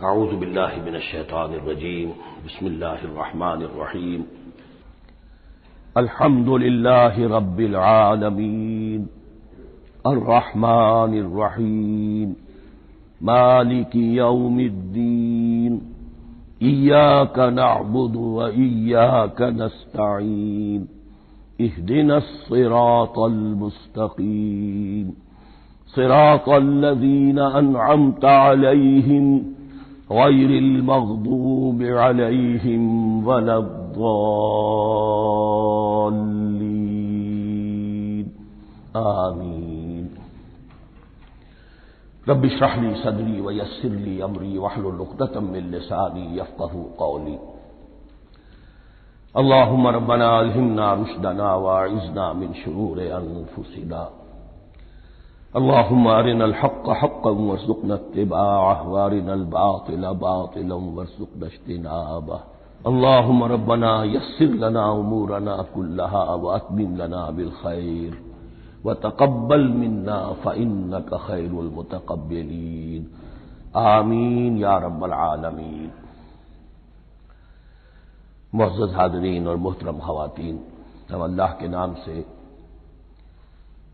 اعوذ باللہ من الشیطان الرجیم بسم اللہ الرحمن الرحیم الحمد للہ رب العالمین الرحمن الرحیم مالک یوم الدین ایاک نعبد وإیاک نستعین اہدنا الصراط المستقیم صراط الذین انعمت علیہم غیر المغضوب علیہم ولا الضالین آمین۔ رب اشرح لی صدری ویسر لی امری واحلل عقدۃ من لسانی یفقہوا قولی۔ اللہم ربنا الہمنا رشدنا واعذنا من شرور انفسنا۔ اللهم أرنا الحق حقا وارزقنا اتباعه وأرنا الباطل باطلا وارزقنا اجتنابه۔ اللهم ربنا يسر لنا أمورنا كلها وأتمم لنا بالخير وتقبل منا فإنك خير المتقبلين آمین یا رب العالمین۔ معزز حاضرین اور محترم خواتین، ہم اللہ کے نام سے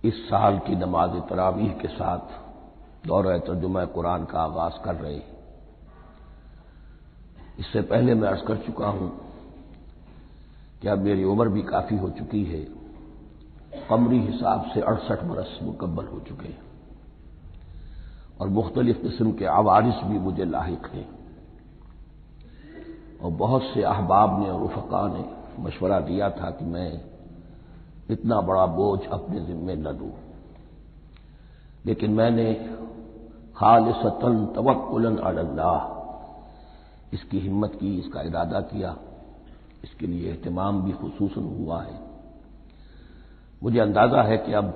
اس سال کی نماز تراویح کے ساتھ دورہ ترجمہ قرآن کا آغاز کر رہے ہیں۔ اس سے پہلے میں عرض کر چکا ہوں کہ اب میری عمر بھی کافی ہو چکی ہے، قمری حساب سے 68 برس مکمل ہو چکے ہیں، اور مختلف قسم کے عوارض بھی مجھے لاحق ہیں، اور بہت سے احباب نے اور رفقاء نے مشورہ دیا تھا کہ میں اتنا بڑا بوجھ اپنے ذمے نہ لوں، لیکن میں نے خالصتاً توکلاً علی اللہ اس کی ہمت کی، اس کا ارادہ کیا، اس کے لیے اہتمام بھی خصوصاً ہوا ہے۔ مجھے اندازہ ہے کہ اب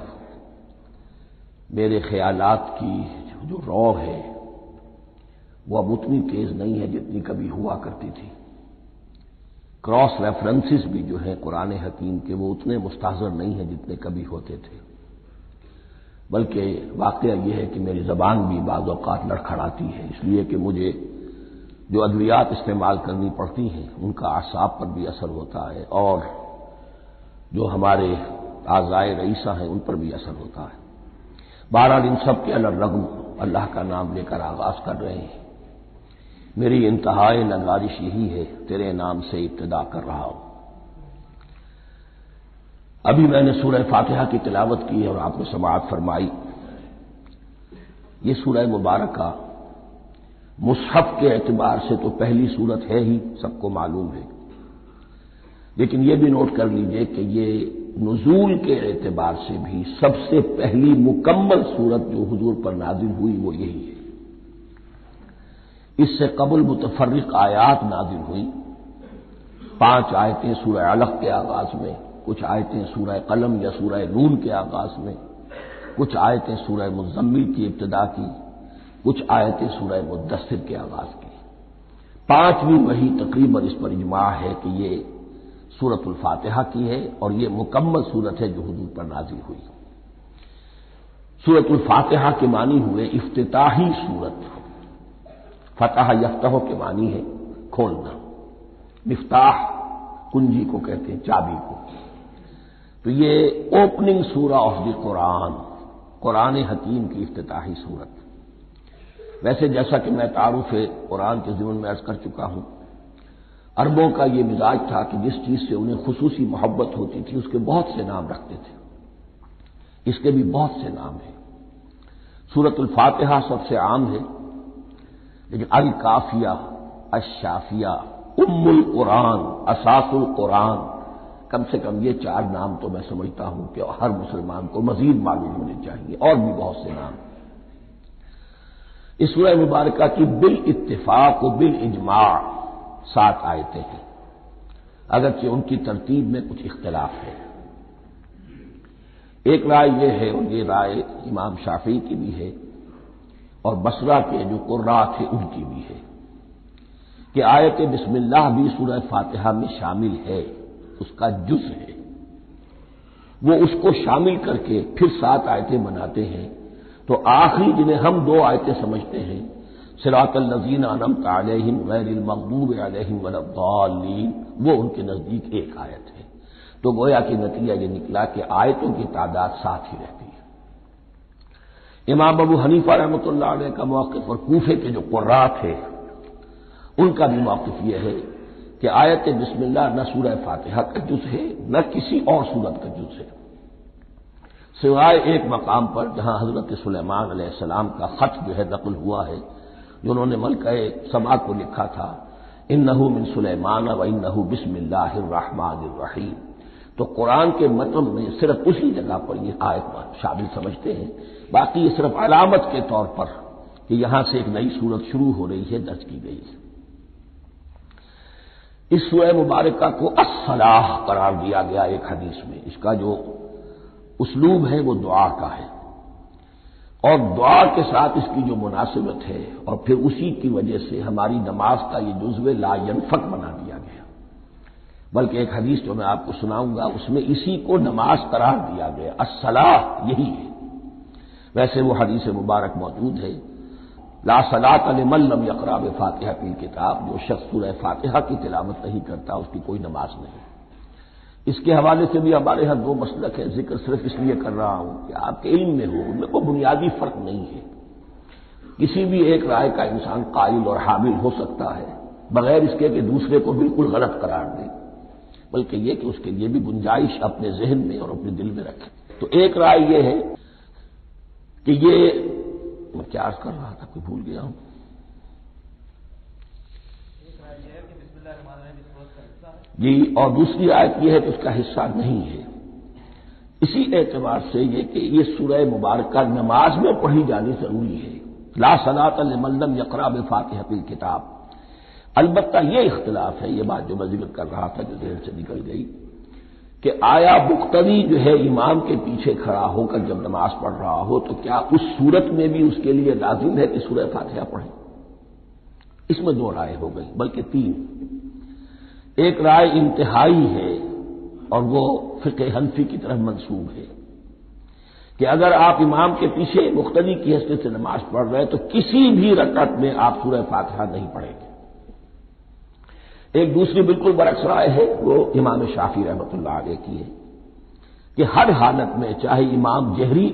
میرے خیالات کی جو رو ہے وہ اب اتنی تیز نہیں ہے جتنی کبھی ہوا کرتی تھی۔ کراس ریفرنسز بھی جو ہیں قرآن حکیم کے وہ اتنے مستحضر نہیں ہیں جتنے کبھی ہوتے تھے، بلکہ واقعہ یہ ہے کہ میری زبان بھی بعض اوقات لڑکھڑاتی ہے، اس لیے کہ مجھے جو ادویات استعمال کرنی پڑتی ہیں ان کا اعصاب پر بھی اثر ہوتا ہے، اور جو ہمارے اعضائے رئیسہ ہیں ان پر بھی اثر ہوتا ہے۔ بہرحال ان سب کے الرغم اللہ کا نام لے کر آغاز کر رہے ہیں۔ میری انتہائی نگارش یہی ہے، تیرے نام سے ابتدا کر رہا ہوں۔ ابھی میں نے سورہ فاتحہ کی تلاوت کی اور آپ نے سماعت فرمائی۔ یہ سورہ مبارکہ مصحف کے اعتبار سے تو پہلی سورت ہے ہی، سب کو معلوم ہے، لیکن یہ بھی نوٹ کر لیجئے کہ یہ نزول کے اعتبار سے بھی سب سے پہلی مکمل سورت جو حضور پر نازل ہوئی وہ یہی ہے۔ اس سے قبل متفرق آیات نازل ہوئی، 5 آیتیں سورہ علق کے آغاز میں، کچھ آیتیں سورہ قلم یا سورہ نون کے آغاز میں، کچھ آیتیں سورہ مزمل کی ابتدا کی، کچھ آیتیں سورہ مدثر کے آغاز کی۔ 5ویں وحی تقریباً اس پر اجماع ہے کہ یہ سورۃ الفاتحہ کی ہے، اور یہ مکمل سورت ہے جو حضور پر نازل ہوئی۔ سورۃ الفاتحہ کے معنی ہوئے افتتاحی سورت، فتح یفتح کے معنی ہے کھولنا، مفتاح کنجی کو کہتے ہیں، چابی کو۔ تو یہ اوپننگ سورہ آف دی قرآن، قرآن حکیم کی افتتاحی صورت۔ ویسے جیسا کہ میں تعارف قرآن کے ضمن میں عرض کر چکا ہوں، عربوں کا یہ مزاج تھا کہ جس چیز سے انہیں خصوصی محبت ہوتی تھی اس کے بہت سے نام رکھتے تھے۔ اس کے بھی بہت سے نام ہیں۔ سورۃ الفاتحہ سب سے عام ہے، لیکن الکافیہ، الشافیہ، ام القرآن، اساس القرآن، کم سے کم یہ 4 نام تو میں سمجھتا ہوں کہ ہر مسلمان کو مزید معلوم ہونے چاہیے، اور بھی بہت سے نام۔ اس سورہ مبارکہ کی بالاتفاق و بالاجماع 7 آیتیں ہیں، اگرچہ ان کی ترتیب میں کچھ اختلاف ہے۔ ایک رائے یہ ہے، اور یہ رائے امام شافعی کی بھی ہے اور بصرہ کے جو قراء تھے ان کی بھی ہے، کہ آیت بسم اللہ بھی سورہ فاتحہ میں شامل ہے، اس کا جز ہے۔ وہ اس کو شامل کر کے پھر 7 آیتیں بناتے ہیں، تو آخری جنہیں ہم 2 آیتیں سمجھتے ہیں صراط الذین انعمت علیہم غیر المغضوب علیہم ولا الضالین، وہ ان کے نزدیک ایک آیت ہے۔ تو گویا کہ نتیجہ یہ نکلا کہ آیتوں کی تعداد 7 ہی رہتی ہے۔ امام ابو حنیفہ رحمۃ اللہ علیہ کا موقف اور کوفے کے جو قراء تھے ان کا بھی موقف یہ ہے کہ آیت بسم اللہ نہ سورہ فاتحہ کا جز ہے نہ کسی اور سورت کا جز ہے، سوائے ایک مقام پر جہاں حضرت سلیمان علیہ السلام کا خط جو ہے نقل ہوا ہے، جنہوں نے ملکہ سبا کو لکھا تھا انہ من سلیمان و انہ بسم اللہ الرحمن الرحیم، تو قرآن کے متن میں صرف اسی جگہ پر یہ آیت شامل سمجھتے ہیں، باقی یہ صرف علامت کے طور پر کہ یہاں سے ایک نئی سورت شروع ہو رہی ہے درج کی گئی ہے۔ اس سورہ مبارکہ کو الصلاح قرار دیا گیا ایک حدیث میں، اس کا جو اسلوب ہے وہ دعا کا ہے، اور دعا کے ساتھ اس کی جو مناسبت ہے اور پھر اسی کی وجہ سے ہماری نماز کا یہ جزو لا ینفک بنا دیا گیا، بلکہ ایک حدیث جو میں آپ کو سناؤں گا اس میں اسی کو نماز قرار دیا گیا، الصلاح یہی ہے۔ ویسے وہ حدیث مبارک موجود ہے لا صلاۃ لمن لم یقرأ بفاتحۃ الکتاب، جو شخص سورہ فاتحہ کی تلاوت نہیں کرتا اس کی کوئی نماز نہیں۔ اس کے حوالے سے بھی ہمارے ہاں 2 مسلک ہیں، ذکر صرف اس لیے کر رہا ہوں کہ آپ کے علم میں ہو، ان میں کوئی بنیادی فرق نہیں ہے، کسی بھی ایک رائے کا انسان قائل اور حامل ہو سکتا ہے بغیر اس کے کہ دوسرے کو بالکل غلط قرار دے، بلکہ یہ کہ اس کے لیے بھی گنجائش اپنے ذہن میں اور اپنے دل میں رکھے۔ تو ایک رائے یہ ہے کہ یہ میں کیا عرض کر رہا تھا، کوئی بھول گیا ہوں۔ جی، اور دوسری آیت یہ ہے کہ اس کا حصہ نہیں ہے، اسی اعتبار سے یہ کہ یہ سورہ مبارکہ نماز میں پڑھی جانی ضروری ہے، لا صلاۃ لمن لم یقرأ بفاتحۃ الکتاب۔ البتہ یہ اختلاف ہے، یہ بات جو میں ذکر کر رہا تھا جو ذہن سے نکل گئی، کہ آیا مقتدی جو ہے امام کے پیچھے کھڑا ہو کر جب نماز پڑھ رہا ہو تو کیا اس صورت میں بھی اس کے لیے لازم ہے کہ سورہ فاتحہ پڑھے؟ اس میں 2 رائے ہو گئی، بلکہ 3۔ ایک رائے انتہائی ہے اور وہ فقہ حنفی کی طرف منسوب ہے کہ اگر آپ امام کے پیچھے مقتدی کی حیثیت سے نماز پڑھ رہے ہیں تو کسی بھی رکعت میں آپ سورہ فاتحہ نہیں پڑھیں گے۔ ایک دوسری بالکل برعکس رائے ہے، وہ امام شافعی رحمۃ اللہ علیہ کی ہے کہ ہر حالت میں چاہے امام جہری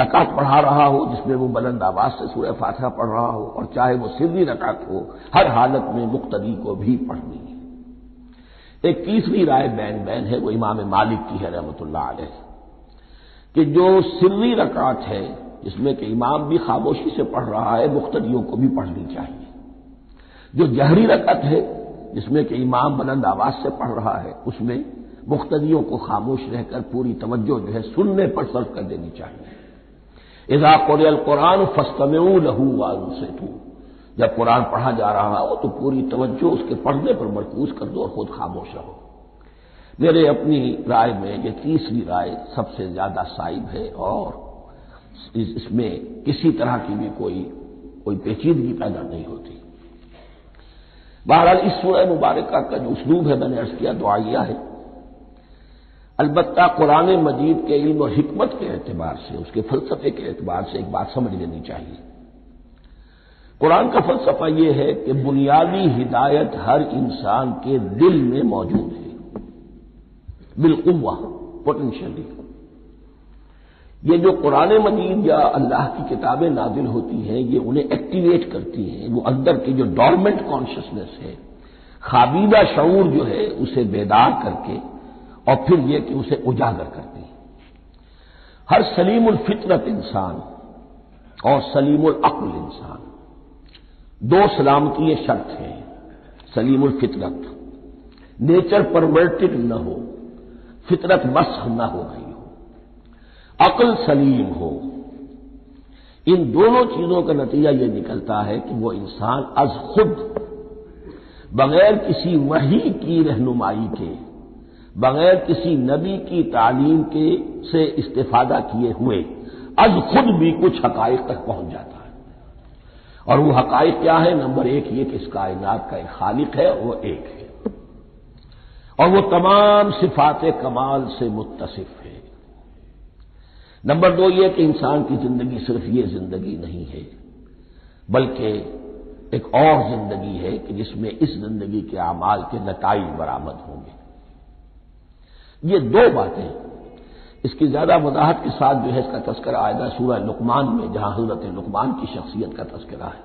رکعت پڑھا رہا ہو جس میں وہ بلند آواز سے سورہ فاتحہ پڑھ رہا ہو، اور چاہے وہ سری رکعت ہو، ہر حالت میں مقتدی کو بھی پڑھنی ہے۔ ایک تیسری رائے بین ہے، وہ امام مالک کی ہے رحمۃ اللہ علیہ، کہ جو سری رکعت ہے جس میں کہ امام بھی خاموشی سے پڑھ رہا ہے مقتدیوں کو بھی پڑھنی چاہیے، جو جہری رکعت ہے جس میں کہ امام بلند آواز سے پڑھ رہا ہے اس میں مقتدیوں کو خاموش رہ کر پوری توجہ جو ہے سننے پر صرف کر دینی چاہیے۔ اذا قرئ القرآن فاستمعوا له وانصتوا، جب قرآن پڑھا جا رہا ہو تو پوری توجہ اس کے پڑھنے پر مرکوز کر دو اور خود خاموش رہو۔ میرے اپنی رائے میں یہ تیسری رائے سب سے زیادہ صائب ہے اور اس میں کسی طرح کی بھی کوئی پیچیدگی پیدا نہیں ہوتی۔ بہرحال اس سورہ مبارکہ کا جو اسلوب ہے میں نے عرض کیا دعائیہ ہے، البتہ قرآن مجید کے علم اور حکمت کے اعتبار سے، اس کے فلسفے کے اعتبار سے ایک بات سمجھ لینی چاہیے۔ قرآن کا فلسفہ یہ ہے کہ بنیادی ہدایت ہر انسان کے دل میں موجود ہے، بالقوہ، پوٹینشلی۔ یہ جو قرآن مجید یا اللہ کی کتابیں نازل ہوتی ہیں یہ انہیں ایکٹیویٹ کرتی ہیں، وہ اندر کی جو ڈورمنٹ کانشسنس ہے، خوابیدہ شعور جو ہے اسے بیدار کر کے اور پھر یہ کہ اسے اجاگر کرتی ہیں۔ ہر سلیم الفطرت انسان اور سلیم العقل انسان، 2 سلامتی شرط ہیں۔ سلیم الفطرت، نیچر پرورٹڈ نہ ہو، فطرت مسخ نہ ہو گئی ہو، عقل سلیم ہو، ان دونوں چیزوں کا نتیجہ یہ نکلتا ہے کہ وہ انسان از خود بغیر کسی وحی کی رہنمائی کے، بغیر کسی نبی کی تعلیم کے سے استفادہ کیے ہوئے از خود بھی کچھ حقائق تک پہنچ جاتا ہے۔ اور وہ حقائق کیا ہے؟ نمبر 1 یہ کہ اس کائنات کا ایک خالق ہے، وہ ایک ہے اور وہ تمام صفات کمال سے متصف ہے۔ نمبر 2 یہ کہ انسان کی زندگی صرف یہ زندگی نہیں ہے، بلکہ ایک اور زندگی ہے کہ جس میں اس زندگی کے اعمال کے نتائج برآمد ہوں گے۔ یہ دو باتیں، اس کی زیادہ وضاحت کے ساتھ جو ہے اس کا تذکرہ آئے گا سورہ لقمان میں، جہاں حضرت لقمان کی شخصیت کا تذکرہ ہے۔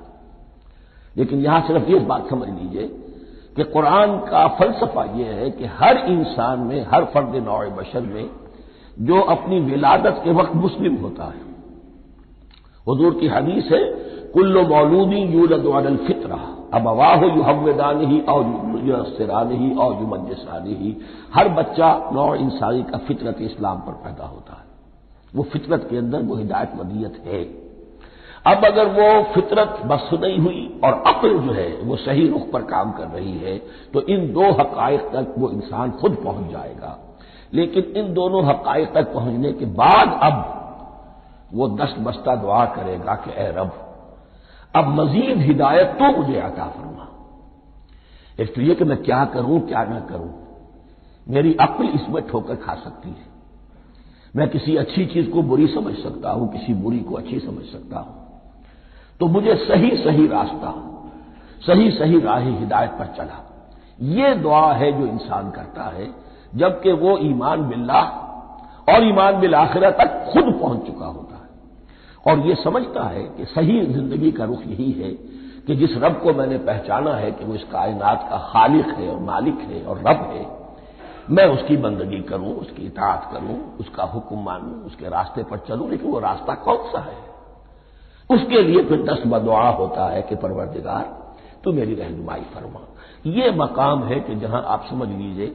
لیکن یہاں صرف یہ بات سمجھ لیجئے کہ قرآن کا فلسفہ یہ ہے کہ ہر انسان میں، ہر فرد نوع بشر میں جو اپنی ولادت کے وقت مسلم ہوتا ہے، حضور کی حدیث ہے کل مولود یولد علی الفطرہ ابواہ یحودانہ او ینصرانہ او یمجسانہ، ہر بچہ نوع انسانی کا فطرت اسلام پر پیدا ہوتا ہے، وہ فطرت کے اندر وہ ہدایت ودیت ہے۔ اب اگر وہ فطرت بس نہیں ہوئی اور عقل جو ہے وہ صحیح رخ پر کام کر رہی ہے تو ان دو حقائق تک وہ انسان خود پہنچ جائے گا۔ لیکن ان دونوں حقائق تک پہنچنے کے بعد اب وہ دست بستہ دعا کرے گا کہ اے رب اب مزید ہدایت تو مجھے عطا فرما۔ اس لیے کہ میں کیا کروں کیا نہ کروں، میری عقل اس میں ٹھوکر کھا سکتی ہے، میں کسی اچھی چیز کو بری سمجھ سکتا ہوں، کسی بری کو اچھی سمجھ سکتا ہوں، تو مجھے صحیح راستہ، صحیح راہ ہدایت پر چلا۔ یہ دعا ہے جو انسان کرتا ہے جبکہ وہ ایمان باللہ اور ایمان بالآخرہ تک خود پہنچ چکا ہوتا ہے، اور یہ سمجھتا ہے کہ صحیح زندگی کا رخ یہی ہے کہ جس رب کو میں نے پہچانا ہے کہ وہ اس کائنات کا خالق ہے اور مالک ہے اور رب ہے، میں اس کی بندگی کروں، اس کی اطاعت کروں، اس کا حکم مانوں، اس کے راستے پر چلوں۔ لیکن وہ راستہ کون سا ہے؟ اس کے لیے پھر دست بدعا ہوتا ہے کہ پروردگار تو میری رہنمائی فرما۔ یہ مقام ہے کہ جہاں آپ سمجھ لیجئے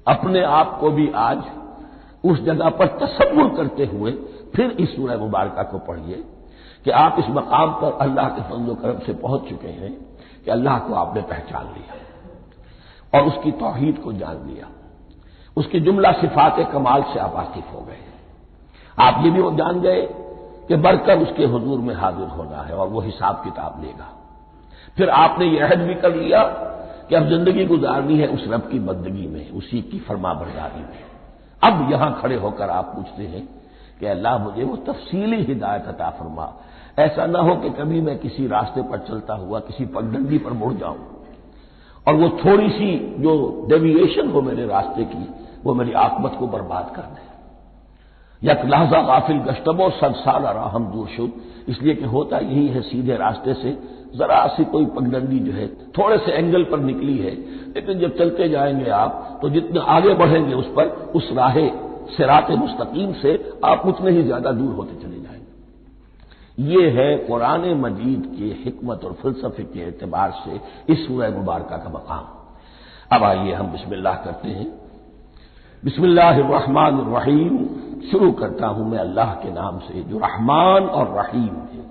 اپنے آپ کو بھی آج اس جگہ پر تصور کرتے ہوئے پھر اس سورہ مبارکہ کو پڑھیے کہ آپ اس مقام پر اللہ کے فضل و کرم سے پہنچ چکے ہیں کہ اللہ کو آپ نے پہچان لیا اور اس کی توحید کو جان لیا، اس کی جملہ صفات کمال سے آپ واقف ہو گئے، آپ یہ بھی جان گئے کہ بڑھ کر اس کے حضور میں حاضر ہونا ہے اور وہ حساب کتاب لے گا۔ پھر آپ نے یہ عہد بھی کر لیا کہ اب زندگی گزارنی ہے اس رب کی بندگی میں، اسی کی فرما برداری میں۔ اب یہاں کھڑے ہو کر آپ پوچھتے ہیں کہ اللہ مجھے وہ تفصیلی ہدایت عطا فرما، ایسا نہ ہو کہ کبھی میں کسی راستے پر چلتا ہوا کسی پگڈنڈی پر مڑ جاؤں اور وہ تھوڑی سی جو ڈیویشن ہو میرے راستے کی وہ میری عاقبت کو برباد کر دے۔ یک لحظہ غافل گشتب و صد سال راہم دور شد، اس لیے کہ ہوتا یہی ہے صیدھے راستے سے ذرا سی کوئی پگڈنڈی جو ہے تھوڑے سے اینگل پر نکلی ہے، لیکن جب چلتے جائیں گے آپ تو جتنے آگے بڑھیں گے اس پر، اس راہ صراط مستقیم سے آپ اتنے ہی زیادہ دور ہوتے چلے جائیں گے۔ یہ ہے قرآن مجید کی حکمت اور فلسفے کے اعتبار سے اس سورہ مبارکہ کا مقام۔ اب آئیے ہم بسم اللہ کرتے ہیں۔ بسم اللہ الرحمن الرحیم، شروع کرتا ہوں میں اللہ کے نام سے جو رحمان اور رحیم ہے۔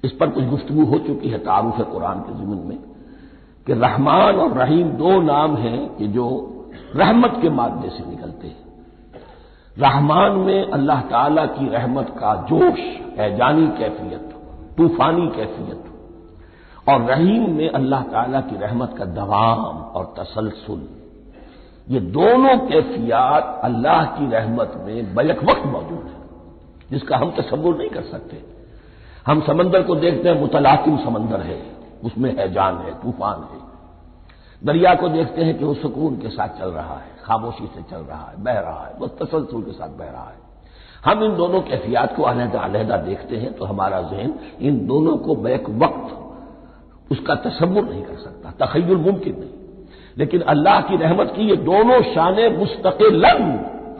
اس پر کچھ گفتگو ہو چکی ہے تعارف قرآن کے ضمن میں کہ رحمان اور رحیم دو نام ہیں کہ جو رحمت کے مادے سے نکلتے ہیں۔ رحمان میں اللہ تعالی کی رحمت کا جوش ہے، جانی کیفیت، طوفانی کیفیت، اور رحیم میں اللہ تعالی کی رحمت کا دوام اور تسلسل۔ یہ دونوں کیفیات اللہ کی رحمت میں بیک وقت موجود ہیں جس کا ہم تصور نہیں کر سکتے۔ ہم سمندر کو دیکھتے ہیں، متلاطم سمندر ہے، اس میں ہے جان ہے، طوفان ہے۔ دریا کو دیکھتے ہیں کہ وہ سکون کے ساتھ چل رہا ہے، خاموشی سے چل رہا ہے، بہہ رہا ہے، بس تسلسل کے ساتھ بہہ رہا ہے۔ ہم ان دونوں کیفیات کو علیحدہ علیحدہ دیکھتے ہیں تو ہمارا ذہن ان دونوں کو بیک وقت اس کا تصور نہیں کر سکتا، تخیل ممکن نہیں۔ لیکن اللہ کی رحمت کی یہ دونوں شانیں مستقلاً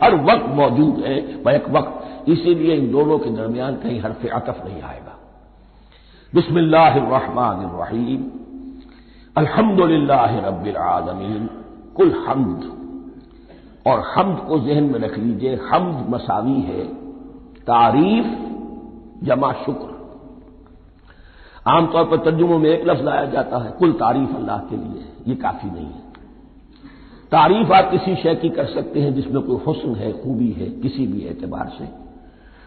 ہر وقت موجود ہیں بیک وقت، اسی لیے ان دونوں کے درمیان کہیں حرف عطف نہیں آئے گا۔ بسم اللہ الرحمن الرحیم، الحمد للہ رب العالمین، کل حمد، اور حمد کو ذہن میں رکھ لیجئے، حمد مساوی ہے تعریف جمع شکر۔ عام طور پر ترجموں میں ایک لفظ لایا جاتا ہے، کل تعریف اللہ کے لیے، یہ کافی نہیں ہے۔ تعریف آپ کسی شے کی کر سکتے ہیں جس میں کوئی حسن ہے، خوبی ہے، کسی بھی اعتبار سے،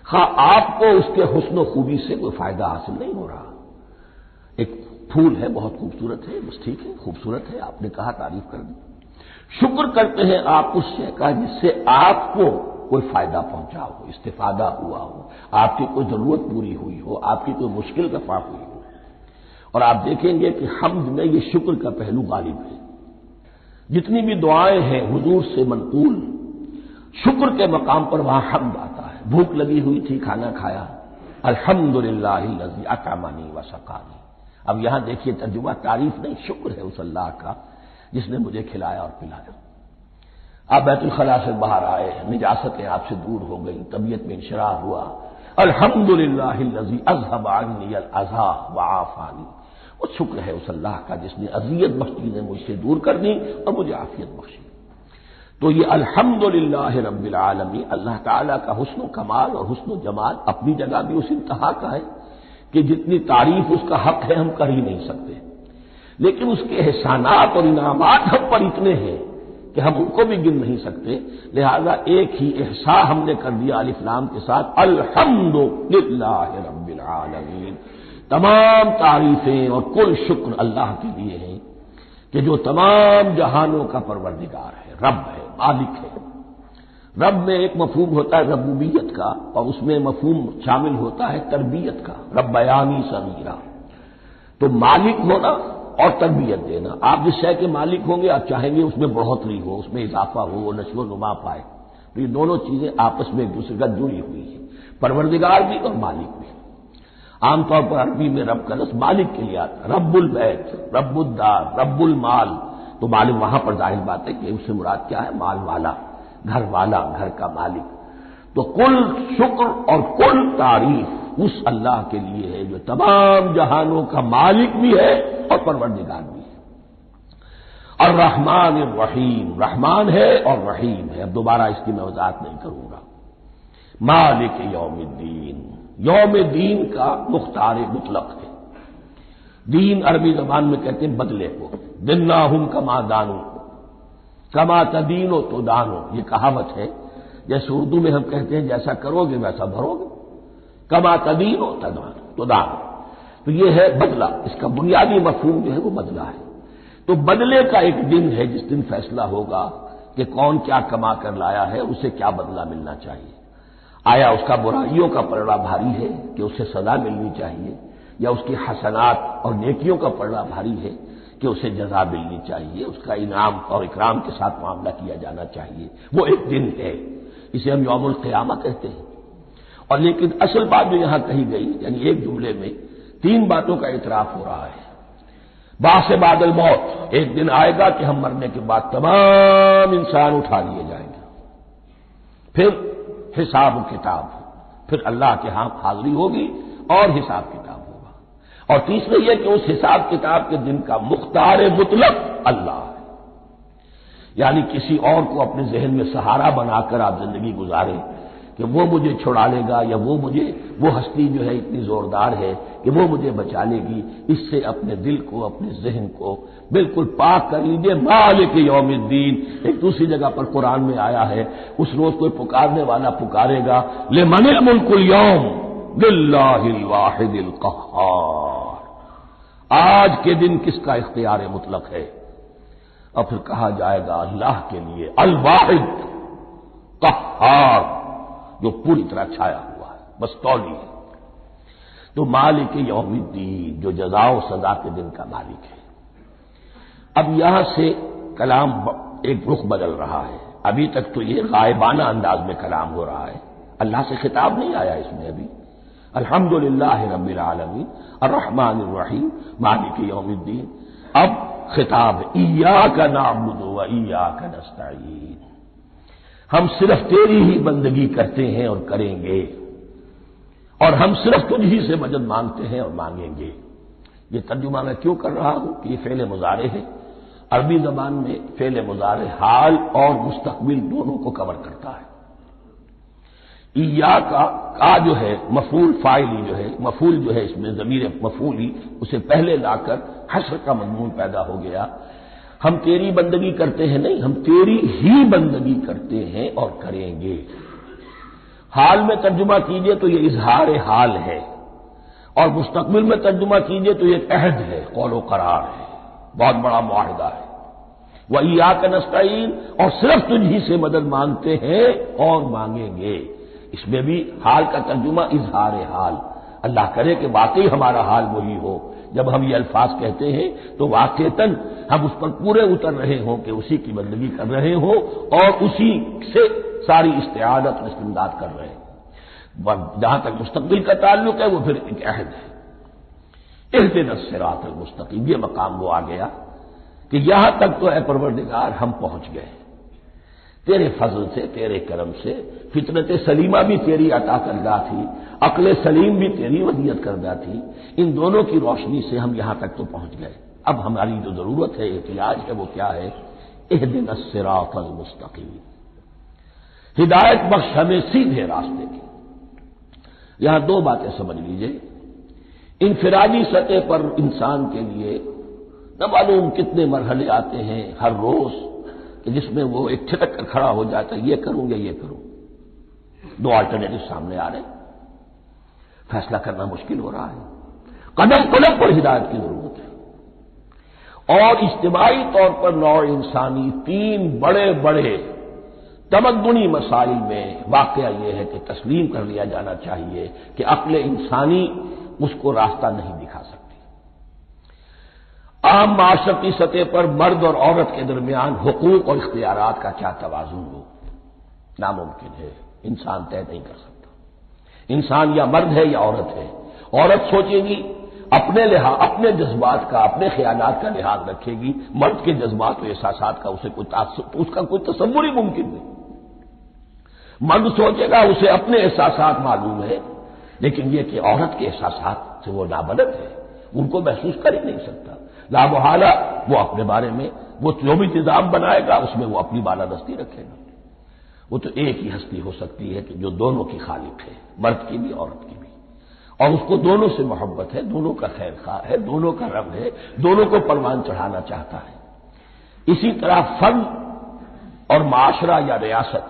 خواہ آپ کو اس کے حسن و خوبی سے کوئی فائدہ حاصل نہیں ہو رہا۔ ایک پھول ہے، بہت خوبصورت ہے، بس ٹھیک ہے، خوبصورت ہے، آپ نے کہا، تعریف کر دی۔ شکر کرتے ہیں آپ اس شے کا جس سے آپ کو کوئی فائدہ پہنچا ہو، استفادہ ہوا ہو، آپ کی کوئی ضرورت پوری ہوئی ہو، آپ کی کوئی مشکل رفع ہوئی ہو۔ اور آپ دیکھیں گے کہ حمد میں یہ شکر کا پہلو غالب ہے۔ جتنی بھی دعائیں ہیں حضور سے منقول، شکر کے مقام پر وہاں حمد آتا ہے۔ بھوک لگی ہوئی تھی، کھانا کھایا، الحمدللہ الذی اطعمنی وسقانی۔ اب یہاں دیکھیے ترجمہ تعریف نہیں، شکر ہے اس اللہ کا جس نے مجھے کھلایا اور پلایا۔ آپ بیت الخلاء سے باہر آئے، نجاستیں آپ سے دور ہو گئی، طبیعت میں انشراح ہوا، الحمدللہ الذی اذھب عنی الاذی وعافانی۔ وہ شکر ہے اس اللہ کا جس نے اذیت بخش چیزیں مجھ سے دور کر دی اور مجھے عافیت بخشی۔ تو یہ الحمدللہ رب العالمین اللہ تعالیٰ کا حسن و کمال اور حسن و جمال اپنی جگہ بھی اس انتہا کا ہے کہ جتنی تعریف اس کا حق ہے ہم کر ہی نہیں سکتے، لیکن اس کے احسانات اور انعامات ہم پر اتنے ہیں کہ ہم ان کو بھی گن نہیں سکتے۔ لہذا ایک ہی احساء ہم نے کر دیا الف لام کے ساتھ، الحمدللہ رب العالمین۔ تمام تعریفیں اور کل شکر اللہ کے لیے ہیں کہ جو تمام جہانوں کا پروردگار ہے، رب ہے، مالک ہے۔ رب میں ایک مفہوم ہوتا ہے ربوبیت کا، اور اس میں مفہوم شامل ہوتا ہے تربیت کا، ربیانی صغیرہ۔ تو مالک ہونا اور تربیت دینا، آپ جس شے کے مالک ہوں گے آپ چاہیں گے اس میں بڑھوتری ہو، اس میں اضافہ ہو، وہ نشو و نما پائے۔ تو یہ دونوں چیزیں آپس میں ایک دوسرے کا جڑی ہوئی ہیں، پروردگار بھی اور مالک بھی۔ عام طور پر عربی میں رب کا لفظ مالک کے لیے آتا ہے، رب البیت، رب الدار، رب المال۔ تو مالک وہاں پر ظاہر بات ہے کہ اس سے مراد کیا ہے، مال والا، گھر والا، گھر کا مالک۔ تو کل شکر اور کل تعریف اس اللہ کے لیے ہے جو تمام جہانوں کا مالک بھی ہے اور پروردگار بھی ہے۔ الرحمن الرحیم، رحمان ہے اور رحیم ہے۔ اب دوبارہ اس کی میں وضاحت نہیں کروں گا۔ مالک یوم الدین، یوم دین کا مختار مطلق ہے۔ دین عربی زبان میں کہتے ہیں بدلے کو، دناہم کما دانو، کما تدینو تو دانو، یہ کہاوت ہے۔ جیسے اردو میں ہم کہتے ہیں جیسا کرو گے ویسا بھرو گے، کما تدینو تو دانو، تو یہ ہے بدلہ۔ اس کا بنیادی مفہوم جو ہے وہ بدلہ ہے۔ تو بدلے کا ایک دن ہے جس دن فیصلہ ہوگا کہ کون کیا کما کر لایا ہے، اسے کیا بدلہ ملنا چاہیے۔ آیا اس کا برائیوں کا پلڑا بھاری ہے کہ اسے سزا ملنی چاہیے، یا اس کی حسنات اور نیکیوں کا پلڑا بھاری ہے کہ اسے جزا ملنی چاہیے، اس کا انعام اور اکرام کے ساتھ معاملہ کیا جانا چاہیے۔ وہ ایک دن ہے، اسے ہم یوم القیامہ کہتے ہیں۔ اور لیکن اصل بات جو یہاں کہی گئی، یعنی ایک جملے میں تین باتوں کا اعتراف ہو رہا ہے۔ بعث بعد الموت، ایک دن آئے گا کہ ہم مرنے کے بعد تمام انسان اٹھا لیے جائیں گے، پھر حساب و کتاب، پھر اللہ کے ہاں حاضری ہوگی اور حساب کتاب ہوگا۔ اور تیسرے یہ کہ اس حساب کتاب کے دن کا مختار مطلق اللہ ہے، یعنی کسی اور کو اپنے ذہن میں سہارا بنا کر آپ زندگی گزاریں کہ وہ مجھے چھڑا لے گا، یا وہ ہستی جو ہے اتنی زوردار ہے کہ وہ مجھے بچا لے گی، اس سے اپنے دل کو، اپنے ذہن کو بالکل پاک کر لیجیے۔ مالک یوم الدین، ایک دوسری جگہ پر قرآن میں آیا ہے، اس روز کوئی پکارنے والا پکارے گا، لمن الملک اليوم للہ الواحد القہار، آج کے دن کس کا اختیار مطلق ہے؟ اور پھر کہا جائے گا اللہ کے لیے، الواحد قہار، جو پوری طرح چھایا ہوا ہے، بس تولی ہے۔ تو مالک یوم الدین، جو جزا و سزا کے دن کا مالک ہے۔ اب یہاں سے کلام ایک رخ بدل رہا ہے۔ ابھی تک تو یہ غائبانہ انداز میں کلام ہو رہا ہے، اللہ سے خطاب نہیں آیا اس میں ابھی۔ الحمدللہ رب العالمین الرحمن الرحیم مالک یوم الدین۔ اب خطاب ایاک نعبد و ایاک نستعین، ہم صرف تیری ہی بندگی کرتے ہیں اور کریں گے، اور ہم صرف تجھ ہی سے مدد مانگتے ہیں اور مانگیں گے۔ یہ ترجمہ میں کیوں کر رہا ہوں کہ یہ فعل مضارع ہے۔ عربی زبان میں فعل مضارع حال اور مستقبل دونوں کو کور کرتا ہے۔ ایاک کا جو ہے مفعول فاعلی جو ہے، مفعول جو ہے اس میں ضمیر مفعولی، اسے پہلے لا کر حشر کا مضمون پیدا ہو گیا۔ ہم تیری بندگی کرتے ہیں نہیں، ہم تیری ہی بندگی کرتے ہیں اور کریں گے۔ حال میں ترجمہ کیجئے تو یہ اظہار حال ہے، اور مستقبل میں ترجمہ کیجئے تو یہ عہد ہے، قول و قرار ہے، بہت بڑا معاہدہ ہے۔ وَإِيَّاكَ نَسْتَعِينُ، اور صرف تجھی سے مدد مانگتے ہیں اور مانگیں گے۔ اس میں بھی حال کا ترجمہ اظہار حال، اللہ کرے کہ واقعی ہمارا حال وہی ہو، جب ہم یہ الفاظ کہتے ہیں تو واقعتاً ہم اس پر پورے اتر رہے ہوں کہ اسی کی بندگی کر رہے ہوں اور اسی سے ساری استعانت و استمداد کر رہے ہیں۔ جہاں تک مستقبل کا تعلق ہے وہ پھر ایک عہد ہے، اہدنا الصراط المستقیم، یہ مقام وہ آ گیا کہ یہاں تک تو اے پروردگار ہم پہنچ گئے، تیرے فضل سے، تیرے کرم سے، فطرت سلیمہ بھی تیری عطا کردہ تھی، عقل سلیم بھی تیری ودیعت کردہ تھی، ان دونوں کی روشنی سے ہم یہاں تک تو پہنچ گئے۔ اب ہماری جو ضرورت ہے، احتیاج ہے، وہ کیا ہے؟ اہدنا الصراط المستقیم، ہدایت بخش ہمیں سیدھے راستے کی۔ یہاں دو باتیں سمجھ لیجئے، انفرادی سطح پر انسان کے لیے نہ معلوم کتنے مرحلے آتے ہیں ہر روز کہ جس میں وہ ایک چھٹک کر کھڑا ہو جاتا ہے، یہ کروں یا یہ کروں، دو آلٹرنیٹو سامنے آ رہے ہیں، فیصلہ کرنا مشکل ہو رہا ہے، قدم قدم پر ہدایت کی ضرورت ہے۔ اور اجتماعی طور پر نوع انسانی تین بڑے بڑے تمدنی مسائل میں واقعہ یہ ہے کہ تسلیم کر لیا جانا چاہیے کہ عقل انسانی اس کو راستہ نہیں دکھا سکتی۔ عام معاشرتی سطح پر مرد اور عورت کے درمیان حقوق اور اختیارات کا کیا توازن ہو، ناممکن ہے، انسان طے نہیں کر سکتا۔ انسان یا مرد ہے یا عورت ہے، عورت سوچے گی اپنے لحاظ، اپنے جذبات کا، اپنے خیالات کا لحاظ رکھے گی، مرد کے جذبات و احساسات کا اس کا کوئی تصور ہی ممکن نہیں۔ مرد سوچے گا اسے اپنے احساسات معلوم ہے، لیکن یہ کہ عورت کے احساسات سے وہ نابلد ہے، ان کو محسوس کر ہی نہیں سکتا، لا محالہ وہ اپنے بارے میں وہ جو بھی نظام بنائے گا اس میں وہ اپنی بالادستی رکھے گا۔ وہ تو ایک ہی ہستی ہو سکتی ہے کہ جو دونوں کی خالق ہے، مرد کی بھی عورت کی بھی، اور اس کو دونوں سے محبت ہے، دونوں کا خیر خواہ ہے، دونوں کا رب ہے، دونوں کو پروان چڑھانا چاہتا ہے۔ اسی طرح فرد اور معاشرہ یا ریاست،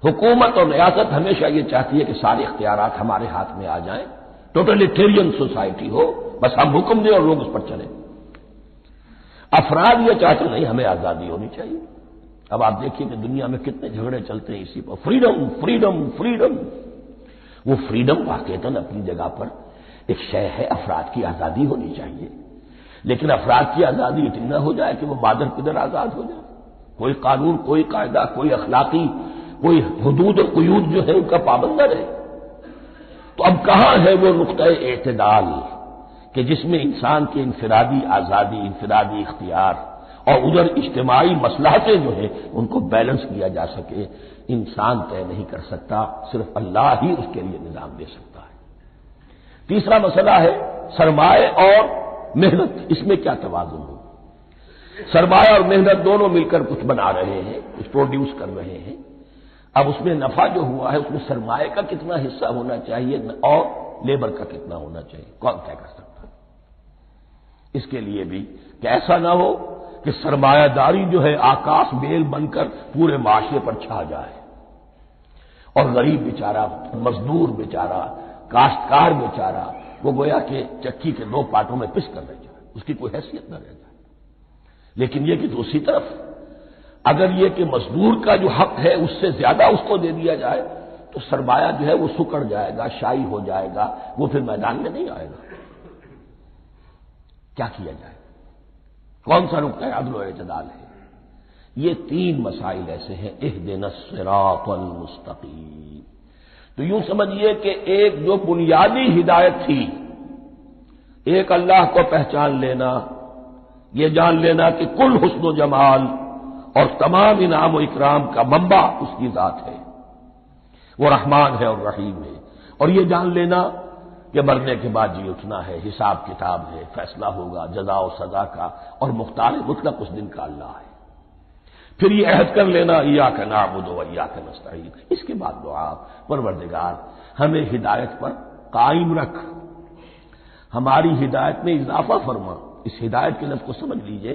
حکومت اور ریاست ہمیشہ یہ چاہتی ہے کہ سارے اختیارات ہمارے ہاتھ میں آ جائیں، ٹوٹلیٹیرین سوسائٹی ہو، بس ہم حکم دیں اور لوگ اس پر چلیں۔ افراد یہ چاہتے نہیں، ہمیں آزادی ہونی چاہیے۔ اب آپ دیکھیے کہ دنیا میں کتنے جھگڑے چلتے ہیں اسی پر، فریڈم فریڈم فریڈم۔ وہ فریڈم واقعتاً اپنی جگہ پر ایک شے ہے، افراد کی آزادی ہونی چاہیے، لیکن افراد کی آزادی اتنی نہ ہو جائے کہ وہ مادر پدر آزاد ہو جائے، کوئی قانون، کوئی قاعدہ، کوئی اخلاقی کوئی حدود اور قیود جو ہے ان کا پابند نہ رہے۔ تو اب کہاں ہے وہ نقطۂ اعتدال کہ جس میں انسان کی انفرادی آزادی، انفرادی اختیار اور ادھر اجتماعی مصلحتیں جو ہیں ان کو بیلنس کیا جا سکے؟ انسان طے نہیں کر سکتا، صرف اللہ ہی اس کے لیے نظام دے سکتا ہے۔ تیسرا مسئلہ ہے سرمایہ اور محنت، اس میں کیا توازن ہو؟ سرمایہ اور محنت دونوں مل کر کچھ بنا رہے ہیں، کچھ پروڈیوس کر رہے ہیں۔ اب اس میں نفع جو ہوا ہے اس میں سرمایہ کا کتنا حصہ ہونا چاہیے اور لیبر کا کتنا ہونا چاہیے، کون طے کر سکتا ہے؟ اس کے لیے بھی کہ ایسا نہ ہو کہ سرمایہ داری جو ہے آکاش بیل بن کر پورے معاشرے پر چھا جائے اور غریب بیچارہ، مزدور بیچارہ، کاشتکار بیچارہ وہ گویا کہ چکی کے دو پارٹوں میں پس کر رہ جائے، اس کی کوئی حیثیت نہ رہ جائے۔ لیکن یہ کہ دوسری طرف اگر یہ کہ مزدور کا جو حق ہے اس سے زیادہ اس کو دے دیا جائے تو سرمایہ جو ہے وہ سکڑ جائے گا، شائی ہو جائے گا، وہ پھر میدان میں نہیں آئے گا۔ کیا کیا جائے؟ کون سا نقطہ عدل و اعتدال ہے؟ یہ تین مسائل ایسے ہیں، اہدنا الصراط المستقیم۔ تو یوں سمجھیے کہ ایک جو بنیادی ہدایت تھی، ایک اللہ کو پہچان لینا، یہ جان لینا کہ کل حسن و جمال اور تمام انعام و اکرام کا منبع اس کی ذات ہے، وہ رحمان ہے اور رحیم ہے، اور یہ جان لینا کہ مرنے کے بعد جی اٹھنا ہے، حساب کتاب ہے، فیصلہ ہوگا جزا و سزا کا، اور مختار مطلق اس دن کا اللہ ہے۔ پھر یہ عہد کر لینا ایاک نعبد و ایاک نستعین۔ اس کے بعد دعا، پروردگار ہمیں ہدایت پر قائم رکھ، ہماری ہدایت میں اضافہ فرما۔ اس ہدایت کے لفظ کو سمجھ لیجئے،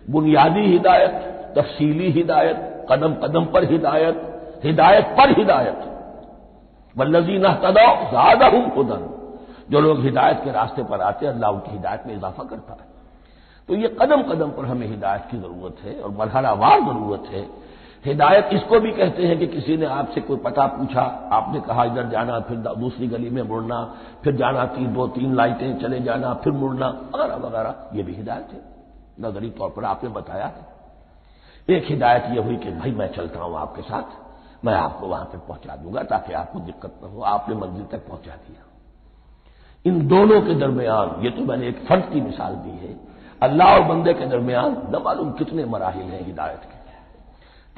بنیادی ہدایت، تفصیلی ہدایت، قدم قدم پر ہدایت، ہدایت پر ہدایت۔ والذین اہتدوا زادہم ہدی، جو لوگ ہدایت کے راستے پر آتے ہیں اللہ ان کی ہدایت میں اضافہ کرتا ہے۔ تو یہ قدم قدم پر ہمیں ہدایت کی ضرورت ہے اور مرحلہ وار ضرورت ہے۔ ہدایت اس کو بھی کہتے ہیں کہ کسی نے آپ سے کوئی پتہ پوچھا، آپ نے کہا ادھر جانا، پھر دوسری گلی میں مڑنا، پھر جانا 2-3 لائٹیں چلے جانا، پھر مڑنا وغیرہ وغیرہ، یہ بھی ہدایت ہے، نظری طور پر آپ نے بتایا ہے۔ ایک ہدایت یہ ہوئی کہ بھائی میں چلتا ہوں آپ کے ساتھ، میں آپ کو وہاں تک پہنچا دوں گا تاکہ آپ کو دقت نہ ہو، آپ نے منزل تک پہنچا دیا۔ ان دونوں کے درمیان، یہ تو میں نے ایک فرد کی مثال دی ہے، اللہ اور بندے کے درمیان نہ معلوم کتنے مراحل ہیں ہدایت کے۔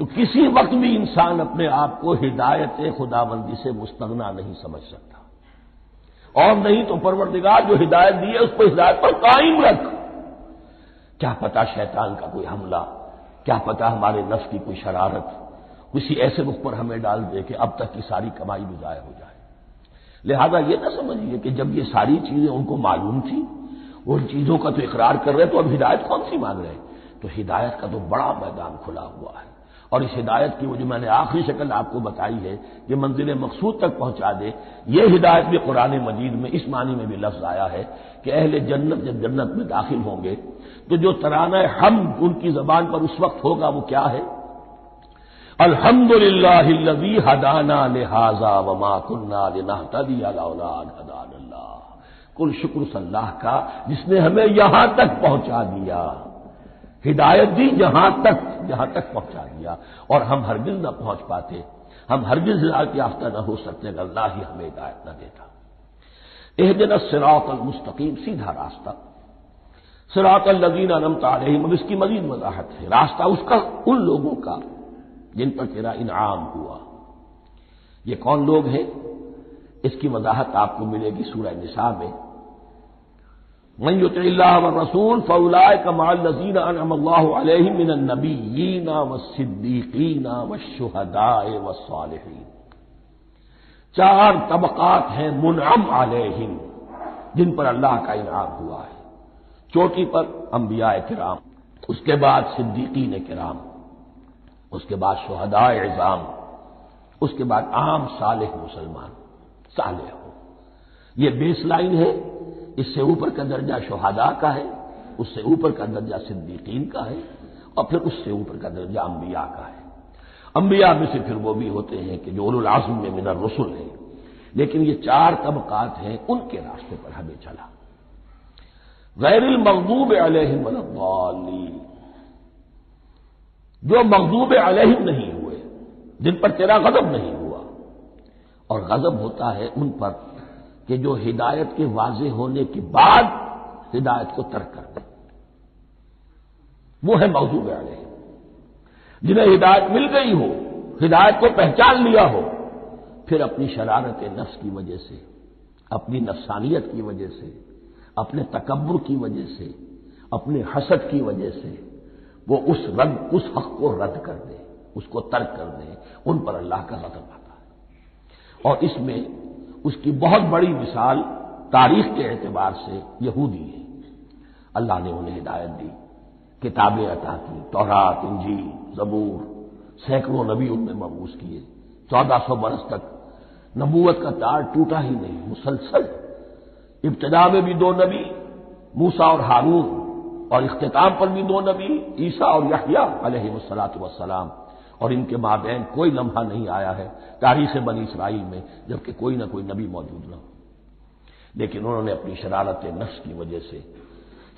تو کسی وقت بھی انسان اپنے آپ کو ہدایت خداوندی سے مستغنا نہیں سمجھ سکتا، اور نہیں تو پروردگار جو ہدایت دی ہے اس کو ہدایت پر قائم رکھ۔ کیا پتہ شیطان کا کوئی حملہ، کیا پتہ ہمارے نفس کی کوئی شرارت کسی ایسے رخ پر ہمیں ڈال دے کہ اب تک کی ساری کمائی بھی ضائع ہو جائے۔ لہذا یہ نہ سمجھیے کہ جب یہ ساری چیزیں ان کو معلوم تھی، وہ ان چیزوں کا تو اقرار کر رہے تو اب ہدایت کون سی مانگ رہے ہیں؟ تو ہدایت کا تو بڑا میدان کھلا ہوا ہے، اور اس ہدایت کی وہ جو میں نے آخری شکل آپ کو بتائی ہے کہ منزل مقصود تک پہنچا دے، یہ ہدایت بھی قرآن مجید میں اس معنی میں بھی لفظ آیا ہے کہ اہل جنت جب جنت میں داخل ہوں گے تو جو ترانہ حمد ان کی زبان پر اس وقت ہوگا وہ کیا ہے؟ الحمدللہ الذی ہدانا لہذا وما کنا لنہتدی لولا ان ہدانا اللہ۔ کل شکر اللہ کا جس نے ہمیں یہاں تک پہنچا دیا، ہدایت دی جہاں تک پہنچا دیا، اور ہم ہرگز نہ پہنچ پاتے، ہم ہرگز ہدایت یافتہ نہ ہو سکتے اگر اللہ ہی ہمیں ہدایت نہ دیتا۔ اہدنا الصراط المستقیم، سیدھا راستہ، صراط الذین انعمت علیہم، اب اس کی مزید وضاحت ہے، راستہ اس کا ان لوگوں کا جن پر تیرا انعام ہوا۔ یہ کون لوگ ہیں؟ اس کی وضاحت آپ کو ملے گی سورہ نساء میں، من یطع اللہ والرسول فاولئک مع الذین انعم اللہ علیہم من النبیین والصدیقین والشہداء والصالحین۔ 4 طبقات ہیں منعم علیہم جن پر اللہ کا انعام ہوا ہے۔ چوٹی پر انبیاء کرام، اس کے بعد صدیقین کرام، اس کے بعد شہداء عظام، اس کے بعد عام صالح مسلمان، صالح ہو۔ یہ بیس لائن ہے، اس سے اوپر کا درجہ شہداء کا ہے، اس سے اوپر کا درجہ صدیقین کا ہے، اور پھر اس سے اوپر کا درجہ انبیاء کا ہے۔ انبیاء میں سے پھر وہ بھی ہوتے ہیں کہ جو اولو العزم میں من الرسل ہیں، لیکن یہ 4 طبقات ہیں، ان کے راستے پر ہمیں چلا۔ غیر المغضوب علیہم ولا الضالین، جو مغضوب علیہم نہیں ہوئے، جن پر تیرا غضب نہیں ہوا، اور غضب ہوتا ہے ان پر کہ جو ہدایت کے واضح ہونے کے بعد ہدایت کو ترک کر دیں، وہ ہے مغضوب علیہم۔ جنہیں ہدایت مل گئی ہو، ہدایت کو پہچان لیا ہو، پھر اپنی شرارت نفس کی وجہ سے، اپنی نفسانیت کی وجہ سے، اپنے تکبر کی وجہ سے، اپنے حسد کی وجہ سے وہ اس حق کو رد کر دے، اس کو ترک کر دے، ان پر اللہ کا غضب آتا ہے۔ اور اس میں اس کی بہت بڑی مثال تاریخ کے اعتبار سے یہودی ہے۔ اللہ نے انہیں ہدایت دی، کتابیں عطا کی، تورات، انجیل، زبور، سینکڑوں نبی ان میں مبعوث کیے، 1400 برس تک نبوت کا تار ٹوٹا ہی نہیں، مسلسل۔ ابتدا میں بھی 2 نبی، موسیٰ اور ہارون، اور اختتام پر بھی 2 نبی، عیسیٰ اور یحییٰ علیہ الصلاۃ والسلام، اور ان کے مابین کوئی لمحہ نہیں آیا ہے تاریخ بنی اسرائیل میں جبکہ کوئی نہ کوئی نبی موجود نہ ہو۔ لیکن انہوں نے اپنی شرارت نفس کی وجہ سے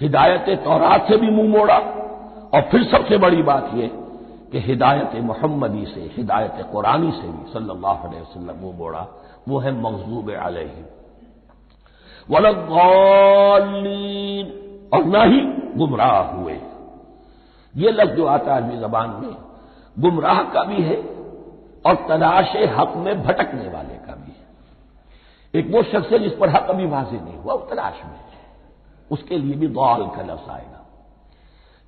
ہدایت تورات سے بھی منہ موڑا، اور پھر سب سے بڑی بات یہ کہ ہدایت محمدی سے، ہدایت قرآنی سے بھی صلی اللہ علیہ وسلم منہ موڑا، وہ ہے مغضوب علیہم ولا الضالین، اور نہ ہی گمراہ ہوئے۔ یہ لفظ جو آتا ہے عربی زبان میں گمراہ کا بھی ہے اور تلاش حق میں بھٹکنے والے کا بھی ہے۔ ایک وہ شخص ہے جس پر حق ابھی واضح نہیں ہوا، وہ تلاش میں ہے، اس کے لیے بھی ضال کا لفظ آئے گا۔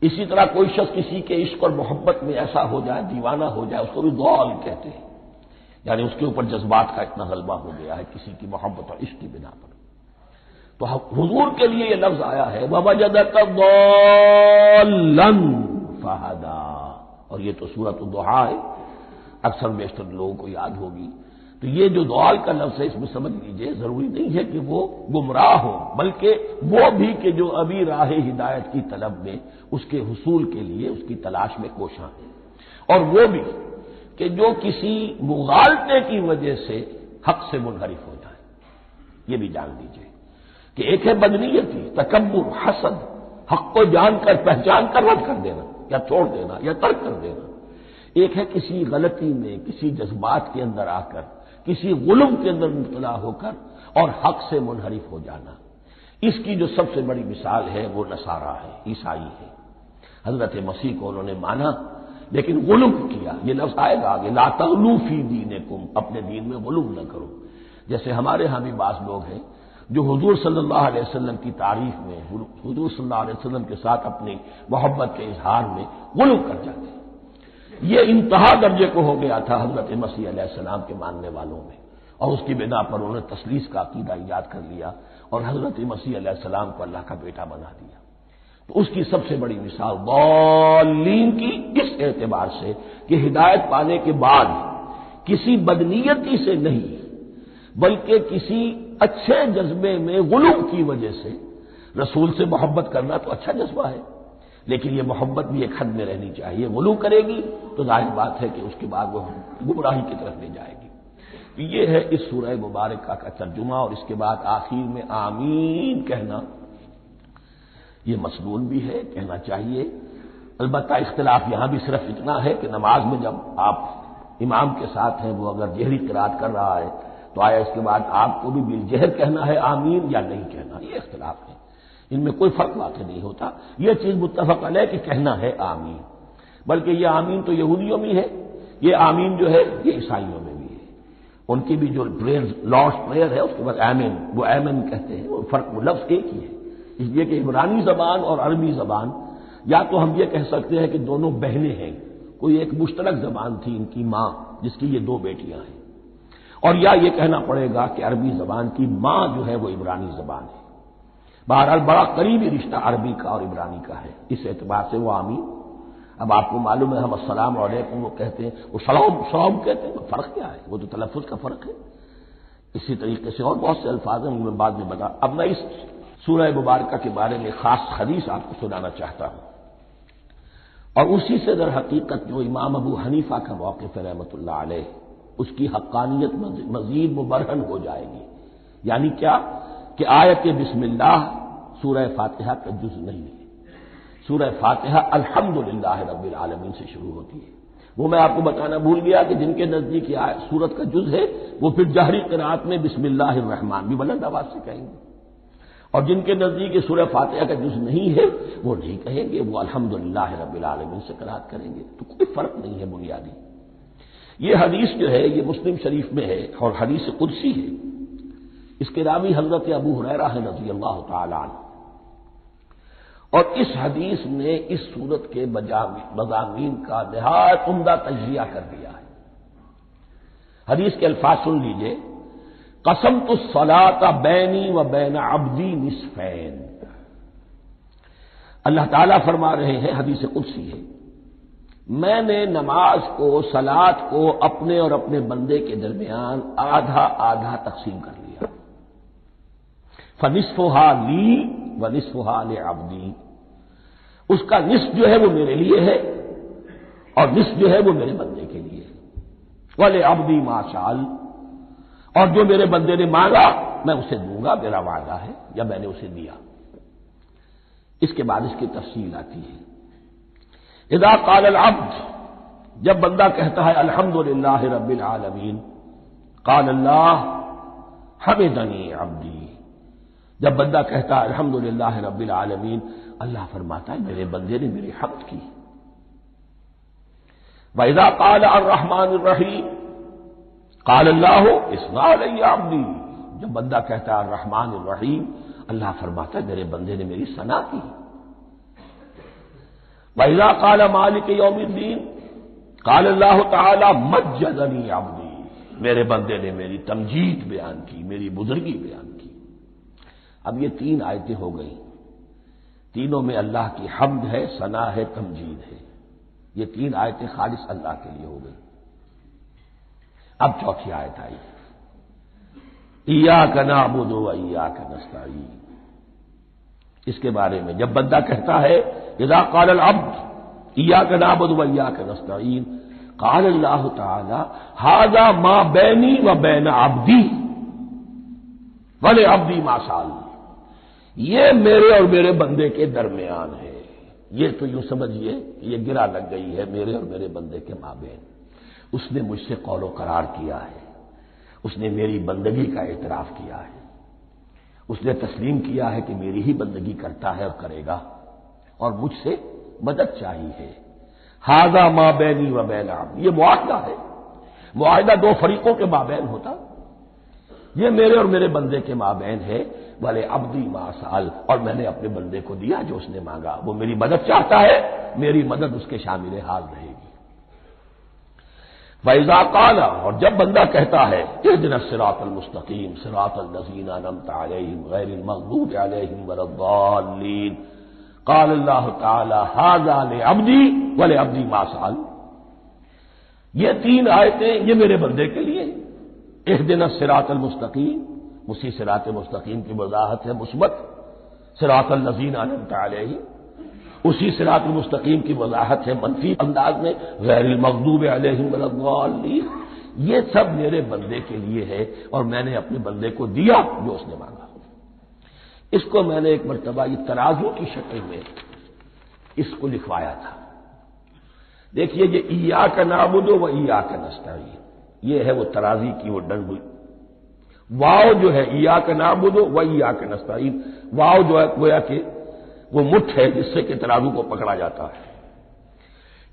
اسی طرح کوئی شخص کسی کے عشق اور محبت میں ایسا ہو جائے، دیوانہ ہو جائے، اس کو بھی ضال کہتے ہیں، یعنی اس کے اوپر جذبات کا اتنا غلبہ ہو گیا ہے کسی کی محبت اور عشق کی بنا پر۔ تو حضور کے لیے یہ لفظ آیا ہے وَوَجَدَكَ ضَالًّا فَهَدَىٰ، اور یہ تو سورۃ الضحیٰ ہے، اکثر بیشتر لوگوں کو یاد ہوگی۔ تو تو یہ جو ضلال کا لفظ ہے اس میں سمجھ لیجئے ضروری نہیں ہے کہ وہ گمراہ ہو، بلکہ وہ بھی کہ جو ابھی راہ ہدایت کی طلب میں اس کے حصول کے لیے اس کی تلاش میں کوشاں ہیں، اور وہ بھی کہ جو کسی مغالطے کی وجہ سے حق سے منحرف ہو جائے۔ یہ بھی جان لیجئے کہ ایک ہے بدنیتی، تکبر، حسد، حق کو جان کر پہچان کر رد کر دینا یا چھوڑ دینا یا ترک کر دینا، ایک ہے کسی غلطی میں کسی جذبات کے اندر آ کر کسی غلو کے اندر مبتلا ہو کر اور حق سے منحرف ہو جانا۔ اس کی جو سب سے بڑی مثال ہے وہ نصارہ ہے، عیسائی ہے۔ حضرت مسیح کو انہوں نے مانا لیکن غلو کیا، یہ لفظ آئے گا آگے، لا تغلوا فی دینکم، اپنے دین میں غلو نہ کرو۔ جیسے ہمارے ہاں بھی بعض لوگ ہیں جو حضور صلی اللہ علیہ وسلم کی تعریف میں، حضور صلی اللہ علیہ وسلم کے ساتھ اپنی محبت کے اظہار میں غلو کر جاتے ہیں۔ یہ انتہا درجے کو ہو گیا تھا حضرت مسیح علیہ السلام کے ماننے والوں میں، اور اس کی بنا پر انہوں نے تثلیث کا عقیدہ ایجاد کر لیا اور حضرت مسیح علیہ السلام کو اللہ کا بیٹا بنا دیا۔ تو اس کی سب سے بڑی مثال ضالین کی اس اعتبار سے کہ ہدایت پانے کے بعد کسی بدنیتی سے نہیں بلکہ کسی اچھے جذبے میں غلو کی وجہ سے رسول سے محبت کرنا تو اچھا جذبہ ہے، لیکن یہ محبت بھی ایک حد میں رہنی چاہیے۔ غلو کرے گی تو ظاہر بات ہے کہ اس کے بعد وہ گمراہی کی طرف لے جائے گی۔ یہ ہے اس سورہ مبارکہ کا ترجمہ، اور اس کے بعد آخر میں آمین کہنا یہ مسنون بھی ہے، کہنا چاہیے۔ البتہ اختلاف یہاں بھی صرف اتنا ہے کہ نماز میں جب آپ امام کے ساتھ ہیں، وہ اگر جہری قرات کر رہا ہے تو آیا اس کے بعد آپ کو بھی بالجہر کہنا ہے آمین یا نہیں کہنا، یہ اختلاف ہے، ان میں کوئی فرق واقع نہیں ہوتا۔ یہ چیز متفق علیہ کہ کہنا ہے آمین، بلکہ یہ آمین تو یہودیوں میں ہے، یہ آمین جو ہے یہ عیسائیوں میں بھی ہے۔ ان کی بھی جو لارڈس پریئر ہے اس کے بعد آمین، وہ آمین کہتے ہیں، وہ فرق وہ لفظ ایک ہی ہے، اس لیے کہ عبرانی زبان اور عربی زبان یا تو ہم یہ کہہ سکتے ہیں کہ دونوں بہنیں ہیں، کوئی ایک مشترک زبان تھی ان کی ماں جس کی یہ دو بیٹیاں ہیں، اور یا یہ کہنا پڑے گا کہ عربی زبان کی ماں جو ہے وہ عبرانی زبان ہے۔ بہرحال بڑا قریبی رشتہ عربی کا اور عبرانی کا ہے، اس اعتبار سے وہ آمین۔ اب آپ کو معلوم ہے ہم السلام علیکم وہ کہتے ہیں، وہ سلام کہتے ہیں، فرق کیا ہے؟ وہ تو تلفظ کا فرق ہے۔ اسی طریقے سے اور بہت سے الفاظ ہیں، میں بعد میں بتا۔ اب میں اس سورہ مبارکہ کے بارے میں خاص حدیث آپ کو سنانا چاہتا ہوں، اور اسی سے در حقیقت جو امام ابو حنیفہ کا موقف ہے رحمۃ اللہ علیہ، اس کی حقانیت مزید مبرہن ہو جائے گی۔ یعنی کیا کہ آیت بسم اللہ سورہ فاتحہ کا جز نہیں ہے، سورہ فاتحہ الحمدللہ رب العالمین سے شروع ہوتی ہے۔ وہ میں آپ کو بتانا بھول گیا کہ جن کے نزدیک یہ سورت کا جز ہے وہ پھر جہری قرات میں بسم اللہ الرحمن بھی بلند آواز سے کہیں گے، اور جن کے نزدیک سورہ فاتحہ کا جز نہیں ہے وہ نہیں کہیں گے، وہ الحمدللہ رب العالمین سے قرات کریں گے۔ تو کوئی فرق نہیں ہے بنیادی۔ یہ حدیث جو ہے یہ مسلم شریف میں ہے اور حدیث قدسی ہے، اس کے راوی حضرت ابو ہریرہ ہے رضی اللہ تعالی عنہ، اور اس حدیث نے اس صورت کے مضامین کا نہایت عمدہ تجزیہ کر دیا ہے۔ حدیث کے الفاظ سن لیجئے، قسمت الصلاۃ بینی و بین عبدی نصفین۔ اللہ تعالیٰ فرما رہے ہیں، حدیث قدسی ہے، میں نے نماز کو، صلاۃ کو اپنے اور اپنے بندے کے درمیان آدھا آدھا تقسیم کر لیا، فنصفھا لی ونصفھا لعبدی، اس کا نصف جو ہے وہ میرے لیے ہے اور نصف جو ہے وہ میرے بندے کے لیے ہے، ولعبدی ما شاء، اور جو میرے بندے نے مانگا میں اسے دوں گا، میرا وعدہ ہے یا میں نے اسے دیا۔ اس کے بعد اس کی تفصیل آتی ہے، اذا قال العبد، جب بندہ کہتا ہے الحمدللہ رب العالمین، قال اللہ حمدنی عبدی، جب بندہ کہتا ہے الحمدللہ رب العالمین، اللہ فرماتا ہے میرے بندے نے میری حمد کی۔ وَإِذَا قَالَ الرَّحْمَٰنُ الرَّحِيمُ قَالَ اللَّهُ اثْنَىٰ عَلَيَّ عَبْدِي، جب بندہ کہتا ہے الرحمن الرحیم، اللہ فرماتا ہے میرے بندے نے میری ثنا کی۔ وَإِذَا قَالَ مَالِكِ يَوْمِ الدِّينِ قَالَ اللَّهُ تَعَالَىٰ مَجَّدَنِي عَبْدِي، میرے بندے نے میری تمجید بیان کی، میری بزرگی بیان کی۔ اب یہ تین آیتیں ہو گئی، تینوں میں اللہ کی حمد ہے، ثنا ہے، تمجید ہے، یہ تین آیتیں خالص اللہ کے لیے ہو گئی۔ اب چوتھی آیت آئی، ایاک نعبد و ایاک نستعین، اس کے بارے میں جب بندہ کہتا ہے اذا قال العبد ایاک نعبد و ایاک نستعین قال اللہ تعالی ھذا ما بینی و بین عبدی ولعبدی ما سأل، یہ میرے اور میرے بندے کے درمیان ہے۔ یہ تو یوں سمجھیے کہ یہ گرا لگ گئی ہے میرے اور میرے بندے کے مابین، اس نے مجھ سے قول و قرار کیا ہے، اس نے میری بندگی کا اعتراف کیا ہے، اس نے تسلیم کیا ہے کہ میری ہی بندگی کرتا ہے اور کرے گا، اور مجھ سے مدد چاہیے۔ ھذا ما بینی و بین عبدی، یہ معاہدہ ہے، معاہدہ دو فریقوں کے مابین ہوتا، یہ میرے اور میرے بندے کے مابین ہے۔ بھلے عبدی ما سأل، اور میں نے اپنے بندے کو دیا جو اس نے مانگا، وہ میری مدد چاہتا ہے، میری مدد اس کے شامل حال رہے گی۔ وَإِذَا قَالَ، اور جب بندہ کہتا ہے اهْدِنَا الصِّرَاطَ الْمُسْتَقِيمَ صِرَاطَ الَّذِينَ أَنْعَمْتَ عَلَيْهِمْ غَيْرِ الْمَغْضُوبِ عَلَيْهِمْ وَلَا الضَّالِّينَ قال اللہ تعالی ھذا لعبدی ولعبدی ما سأل، یہ تین آیتیں یہ میرے بندے کے لیے، اهْدِنَا الصِّرَاطَ الْمُسْتَقِيمَ، اسی صراط مستقیم کی وضاحت ہے مثبت، صراط الذین انعمت علیہم، اسی صراط المستقیم کی وضاحت ہے منفی انداز میں، غیر المغضوب علیہم ولا الضالین، یہ سب میرے بندے کے لیے ہے اور میں نے اپنے بندے کو دیا جو اس نے مانگا۔ اس کو میں نے ایک مرتبہ یہ ترازو کی شکل میں اس کو لکھوایا تھا۔ دیکھیے یہ ایاک نعبد و ایاک نستعین، یہ ہے وہ ترازی کی وہ ڈنڈ، واو جو ہے ایاک نعبد و ایاک نستعین، واو جو ہے گویا کہ وہ مٹھ ہے جس سے کہ ترازو کو پکڑا جاتا ہے۔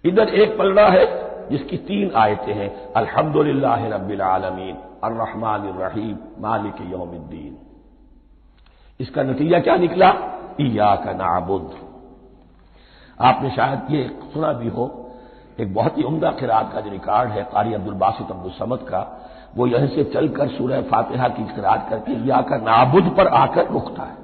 ادھر ایک پلڑا ہے جس کی تین آیتیں ہیں، الحمدللہ رب العالمین الرحمن الرحیم مالک یوم الدین، اس کا نتیجہ کیا نکلا؟ ایاک نعبد۔ آپ نے شاید یہ سنا بھی ہو، ایک بہت ہی عمدہ قرات کا جو ریکارڈ ہے قاری عبدالباسط عبدالصمد کا، وہ یہیں سے چل کر سورہ فاتحہ کی قرات کر کے ایاک نعبد پر آ کر رکتا ہے،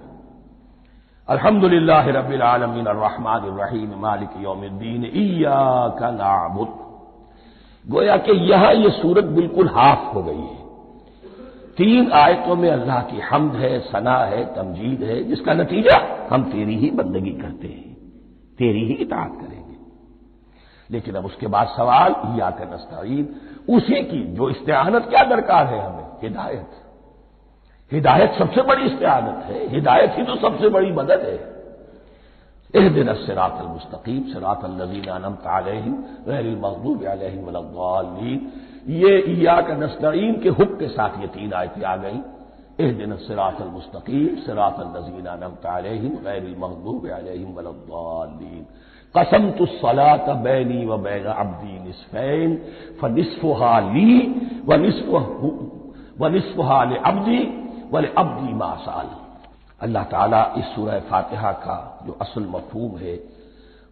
الحمدللہ رب العالمین الرحمن الرحیم مالک یوم الدین ایاک نعبد، گویا کہ یہاں یہ صورت بالکل ہاف ہو گئی ہے۔ تین آیتوں میں اللہ کی حمد ہے، ثنا ہے، تمجید ہے، جس کا نتیجہ ہم تیری ہی بندگی کرتے ہیں، تیری ہی اطاعت کریں گے۔ لیکن اب اس کے بعد سوال ایاک نستعین، اسی کی جو استعانت کیا درکار ہے ہمیں؟ ہدایت، ہدایت سب سے بڑی استعانت ہے، ہدایت ہی تو سب سے بڑی مدد ہے۔ اهدنا الصراط المستقیم صراط الذین انعمت علیہم غیر المغضوب علیہم ولا الضالین، یہ ایاک نستعین کے حکم کے ساتھ یہ تین آیتیں آ گئیں، اهدنا الصراط المستقیم صراط الذین انعمت علیہم غیر المغضوب علیہم ولا الضالین، قسمت الصلاة بینی و بین عبدی نصفین فنصفها لی ونصفها لعبدی ولعبدی ما سأل۔ اللہ تعالیٰ اس سورہ فاتحہ کا جو اصل مفہوم ہے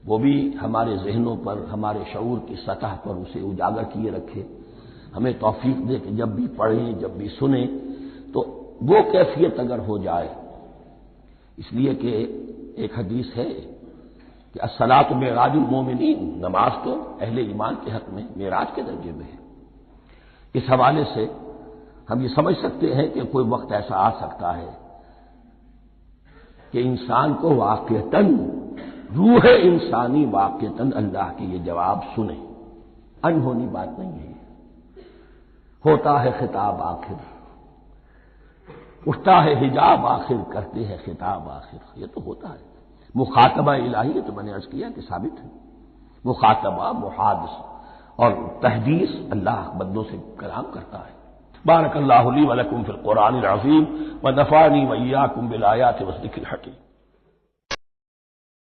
وہ بھی ہمارے ذہنوں پر، ہمارے شعور کی سطح پر اسے اجاگر کیے رکھے، ہمیں توفیق دے کہ جب بھی پڑھیں، جب بھی سنیں تو وہ کیفیت اگر ہو جائے، اس لیے کہ ایک حدیث ہے کہ الصلاۃ معراج المومنین، نماز تو اہل ایمان کے حق میں معراج کے درجے میں ہے۔ اس حوالے سے ہم یہ سمجھ سکتے ہیں کہ کوئی وقت ایسا آ سکتا ہے کہ انسان کو واقعتاً، روح انسانی واقعتاً اللہ کے یہ جواب سنے، انہونی بات نہیں ہے۔ ہوتا ہے خطاب آخر، اٹھتا ہے حجاب آخر، کرتے ہیں خطاب آخر، یہ تو ہوتا ہے۔ مخاطبہ الہی ہے تو میں نے عرض کیا کہ ثابت ہے، مخاطبہ، محادث اور تحدیث اللہ بندوں سے کلام کرتا ہے۔ بارک اللہ لی ولکم فی القرآن العظیم ونفعنی وإیاکم بالآیات والذکر الحکیم۔